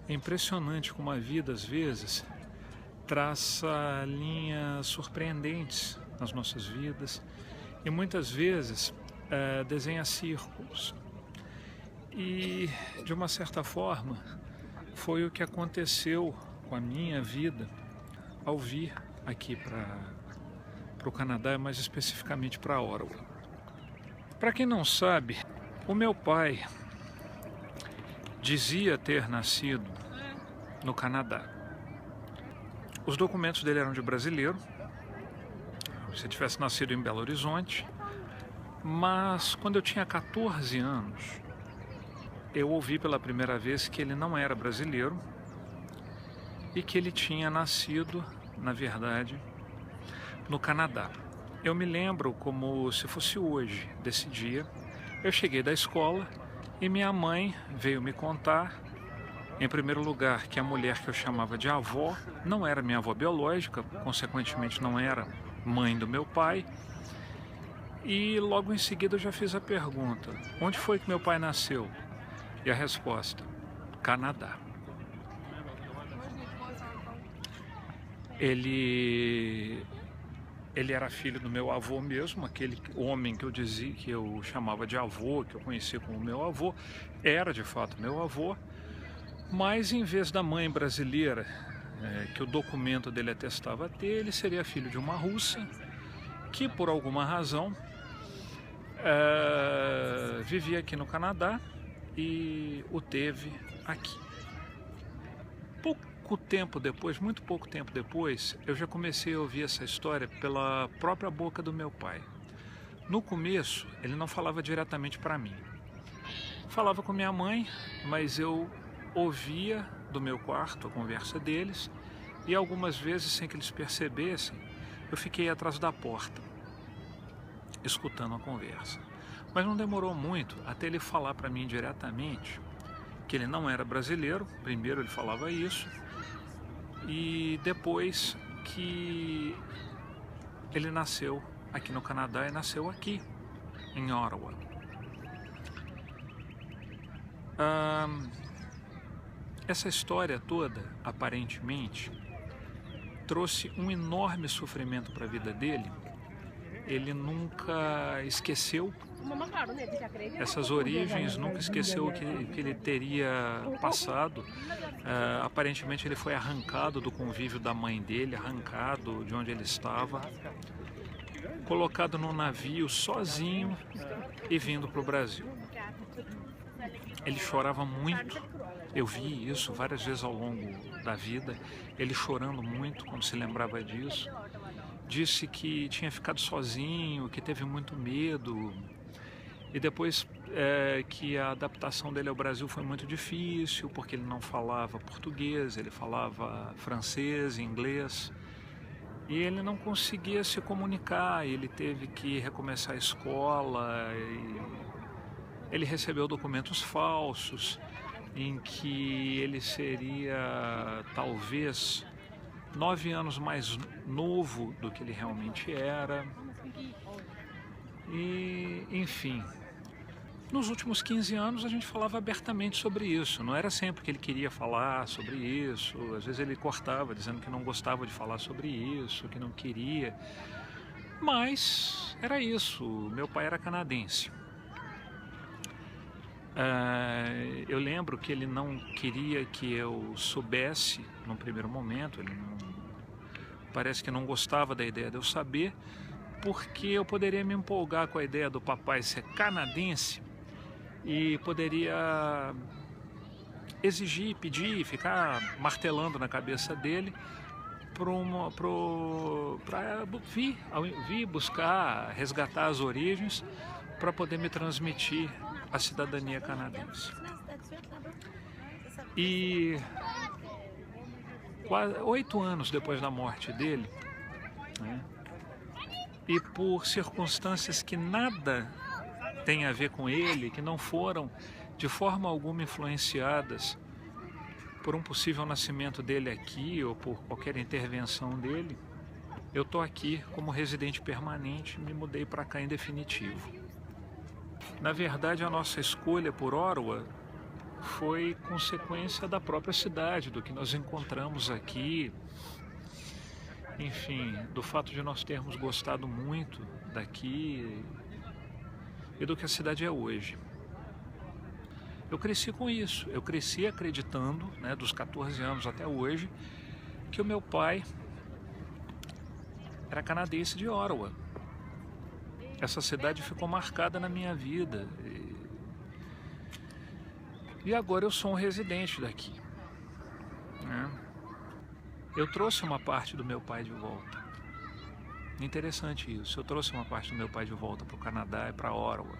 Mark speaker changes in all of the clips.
Speaker 1: É impressionante como a vida, às vezes, traça linhas surpreendentes nas nossas vidas e muitas vezes desenha círculos. E, de uma certa forma, foi o que aconteceu com a minha vida ao vir aqui para o Canadá, mais especificamente para Ottawa. Para quem não sabe, o meu pai dizia ter nascido no Canadá. Os documentos dele eram de brasileiro, se tivesse nascido em Belo Horizonte, mas quando eu tinha 14 anos, eu ouvi pela primeira vez que ele não era brasileiro e que ele tinha nascido, na verdade, no Canadá. Eu me lembro como se fosse hoje, desse dia. Eu cheguei da escola e minha mãe veio me contar, em primeiro lugar, que a mulher que eu chamava de avó não era minha avó biológica, consequentemente não era mãe do meu pai. E logo em seguida eu já fiz a pergunta: onde foi que meu pai nasceu? E a resposta: Canadá. Ele era filho do meu avô mesmo, aquele homem que eu dizia, que eu chamava de avô, que eu conhecia como meu avô, era de fato meu avô, mas em vez da mãe brasileira, que o documento dele atestava ter, ele seria filho de uma russa, que por alguma razão vivia aqui no Canadá e o teve aqui. Pouco tempo depois, muito pouco tempo depois, eu já comecei a ouvir essa história pela própria boca do meu pai. No começo, ele não falava diretamente para mim. Falava com minha mãe, mas eu ouvia do meu quarto a conversa deles e algumas vezes, sem que eles percebessem, eu fiquei atrás da porta, escutando a conversa. Mas não demorou muito até ele falar para mim diretamente que ele não era brasileiro. Primeiro ele falava isso, e depois que ele nasceu aqui no Canadá e nasceu aqui, em Ottawa. Essa história toda, aparentemente, trouxe um enorme sofrimento para a vida dele. Ele nunca esqueceu essas origens, nunca esqueceu o que ele teria passado. Aparentemente ele foi arrancado do convívio da mãe dele, arrancado de onde ele estava, colocado num navio sozinho e vindo para o Brasil. Ele chorava muito, eu vi isso várias vezes ao longo da vida, ele chorando muito quando se lembrava disso. Disse que tinha ficado sozinho, que teve muito medo, e depois que a adaptação dele ao Brasil foi muito difícil, porque ele não falava português, ele falava francês, inglês, e ele não conseguia se comunicar, ele teve que recomeçar a escola, e ele recebeu documentos falsos, em que ele seria talvez 9 anos mais novo do que ele realmente era. E, enfim, nos últimos 15 anos a gente falava abertamente sobre isso. Não era sempre que ele queria falar sobre isso. Às vezes ele cortava, dizendo que não gostava de falar sobre isso, que não queria. Mas era isso. Meu pai era canadense. Eu lembro que ele não queria que eu soubesse, num primeiro momento, ele parece que não gostava da ideia de eu saber, porque eu poderia me empolgar com a ideia do papai ser canadense e poderia exigir, pedir, ficar martelando na cabeça dele para vir buscar, resgatar as origens para poder me transmitir a cidadania canadense. E 8 anos depois da morte dele, né, e por circunstâncias que nada tem a ver com ele, que não foram de forma alguma influenciadas por um possível nascimento dele aqui ou por qualquer intervenção dele, eu estou aqui como residente permanente, me mudei para cá em definitivo. Na verdade, a nossa escolha por Ottawa foi consequência da própria cidade, do que nós encontramos aqui, enfim, do fato de nós termos gostado muito daqui e do que a cidade é hoje. Eu cresci com isso, eu cresci acreditando, né, dos 14 anos até hoje, que o meu pai era canadense de Ottawa. Essa cidade ficou marcada na minha vida. E agora eu sou um residente daqui, né? Eu trouxe uma parte do meu pai de volta. Interessante isso. Eu trouxe uma parte do meu pai de volta para o Canadá e para Ottawa.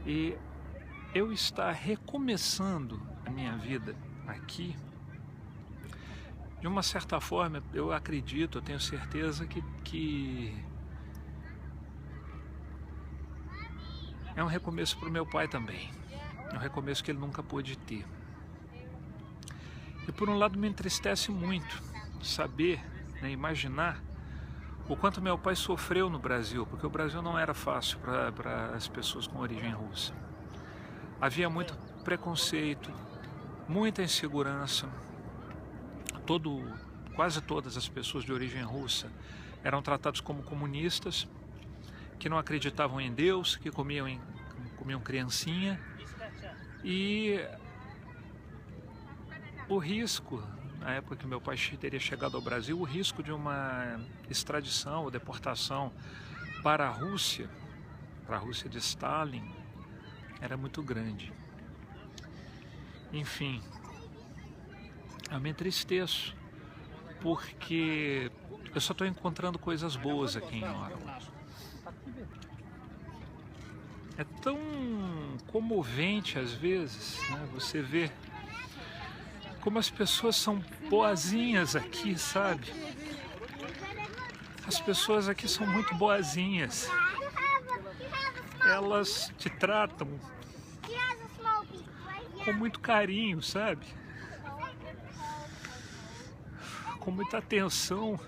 Speaker 1: E eu estar recomeçando a minha vida aqui, de uma certa forma, eu acredito, eu tenho certeza que é um recomeço para o meu pai também. É um recomeço que ele nunca pôde ter. E por um lado me entristece muito saber, né, imaginar o quanto meu pai sofreu no Brasil, porque o Brasil não era fácil para as pessoas com origem russa. Havia muito preconceito, muita insegurança. Quase todas as pessoas de origem russa eram tratadas como comunistas, que não acreditavam em Deus, que comiam criancinha. E o risco, na época que meu pai teria chegado ao Brasil, o risco de uma extradição ou deportação para a Rússia de Stalin, era muito grande. Enfim, eu me entristeço, porque eu só estou encontrando coisas boas aqui em Ottawa. É tão comovente às vezes, né, você vê como as pessoas são boazinhas aqui, sabe? As pessoas aqui são muito boazinhas. Elas te tratam com muito carinho, sabe? Com muita atenção.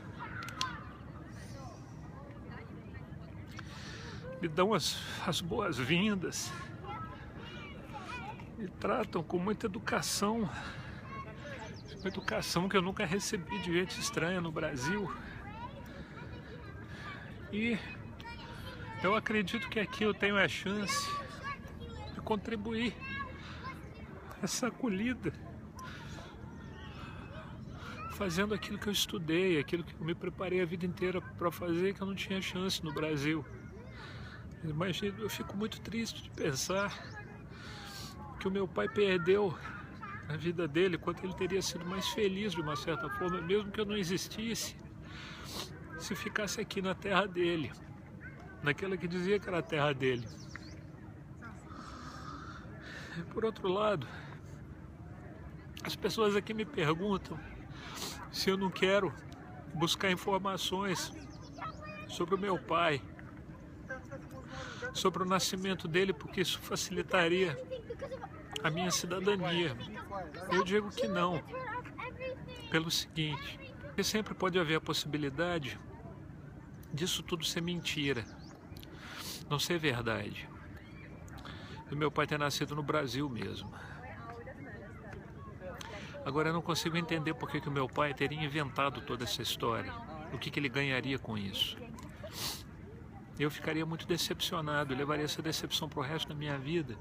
Speaker 1: Me dão as boas-vindas. Me tratam com muita educação. Uma educação que eu nunca recebi de gente estranha no Brasil. E eu acredito que aqui eu tenho a chance de contribuir essa acolhida, fazendo aquilo que eu estudei, aquilo que eu me preparei a vida inteira para fazer, que eu não tinha chance no Brasil. Mas eu fico muito triste de pensar que o meu pai perdeu a vida dele, quanto ele teria sido mais feliz de uma certa forma, mesmo que eu não existisse, se ficasse aqui na terra dele, naquela que dizia que era a terra dele. E por outro lado, as pessoas aqui me perguntam se eu não quero buscar informações sobre o meu pai, sobre o nascimento dele, porque isso facilitaria a minha cidadania. Eu digo que não, pelo seguinte, porque sempre pode haver a possibilidade disso tudo ser mentira, não ser verdade. E meu pai ter nascido no Brasil mesmo. Agora eu não consigo entender por que o meu pai teria inventado toda essa história, o que ele ganharia com isso. Eu ficaria muito decepcionado, eu levaria essa decepção para o resto da minha vida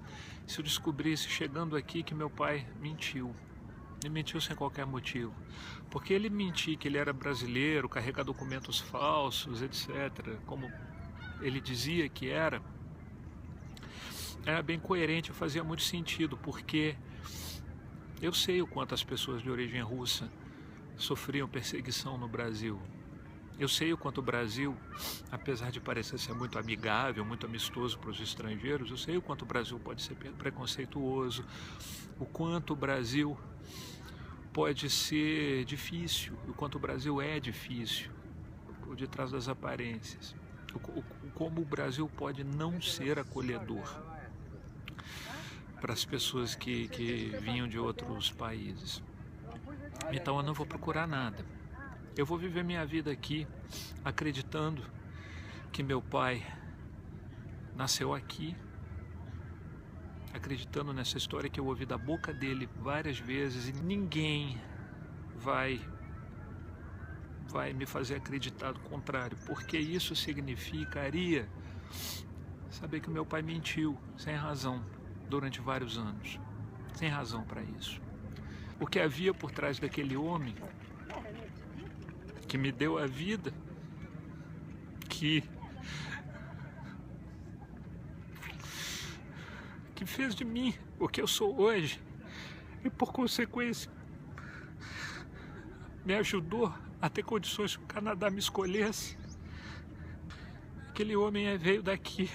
Speaker 1: se eu descobrisse, chegando aqui, que meu pai mentiu. Ele mentiu sem qualquer motivo. Porque ele mentir que ele era brasileiro, carregar documentos falsos, etc., como ele dizia que era bem coerente, fazia muito sentido, porque eu sei o quanto as pessoas de origem russa sofriam perseguição no Brasil. Eu sei o quanto o Brasil, apesar de parecer ser muito amigável, muito amistoso para os estrangeiros, eu sei o quanto o Brasil pode ser preconceituoso, o quanto o Brasil pode ser difícil, o quanto o Brasil é difícil, por detrás das aparências, como o Brasil pode não ser acolhedor para as pessoas que vinham de outros países. Então eu não vou procurar nada. Eu vou viver minha vida aqui acreditando que meu pai nasceu aqui, acreditando nessa história que eu ouvi da boca dele várias vezes, e ninguém vai me fazer acreditar do contrário, porque isso significaria saber que o meu pai mentiu sem razão durante vários anos, sem razão para isso. O que havia por trás daquele homem que me deu a vida, que fez de mim o que eu sou hoje e, por consequência, me ajudou a ter condições que o Canadá me escolhesse. Aquele homem veio daqui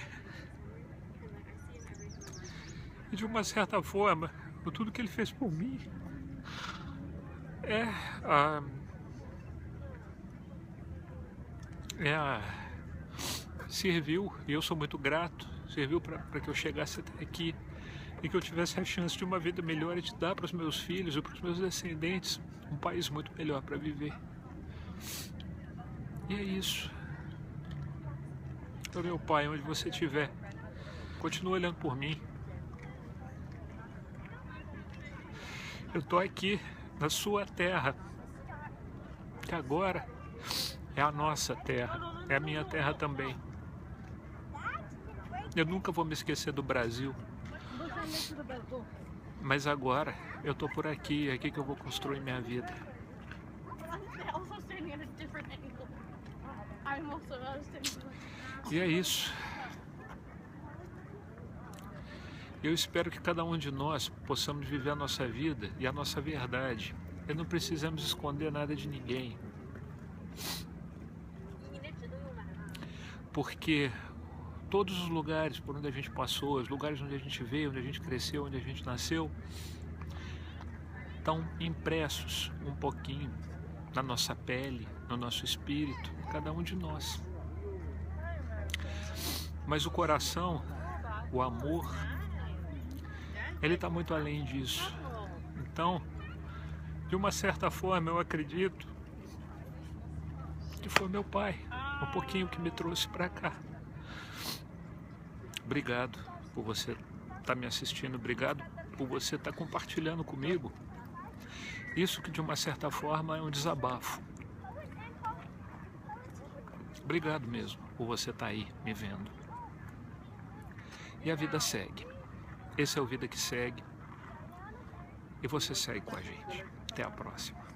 Speaker 1: e, de uma certa forma, por tudo que ele fez por mim, serviu, e eu sou muito grato, serviu para que eu chegasse até aqui e que eu tivesse a chance de uma vida melhor e de dar para os meus filhos e para os meus descendentes um país muito melhor para viver. E é isso. Então, meu pai, onde você estiver, continua olhando por mim. Eu estou aqui na sua terra, que agora é a nossa terra, é a minha terra também. Eu nunca vou me esquecer do Brasil, mas agora eu estou por aqui, é aqui que eu vou construir minha vida. E é isso. Eu espero que cada um de nós possamos viver a nossa vida e a nossa verdade. E não precisamos esconder nada de ninguém. Porque todos os lugares por onde a gente passou, os lugares onde a gente veio, onde a gente cresceu, onde a gente nasceu, estão impressos um pouquinho na nossa pele, no nosso espírito, cada um de nós. Mas o coração, o amor, ele está muito além disso. Então, de uma certa forma, eu acredito que foi meu pai, um pouquinho que me trouxe para cá. Obrigado por você estar me assistindo, obrigado por você estar compartilhando comigo isso que, de uma certa forma, é um desabafo. Obrigado mesmo por você estar aí me vendo. E a vida segue. Esse é o Vida que Segue. E você segue com a gente. Até a próxima.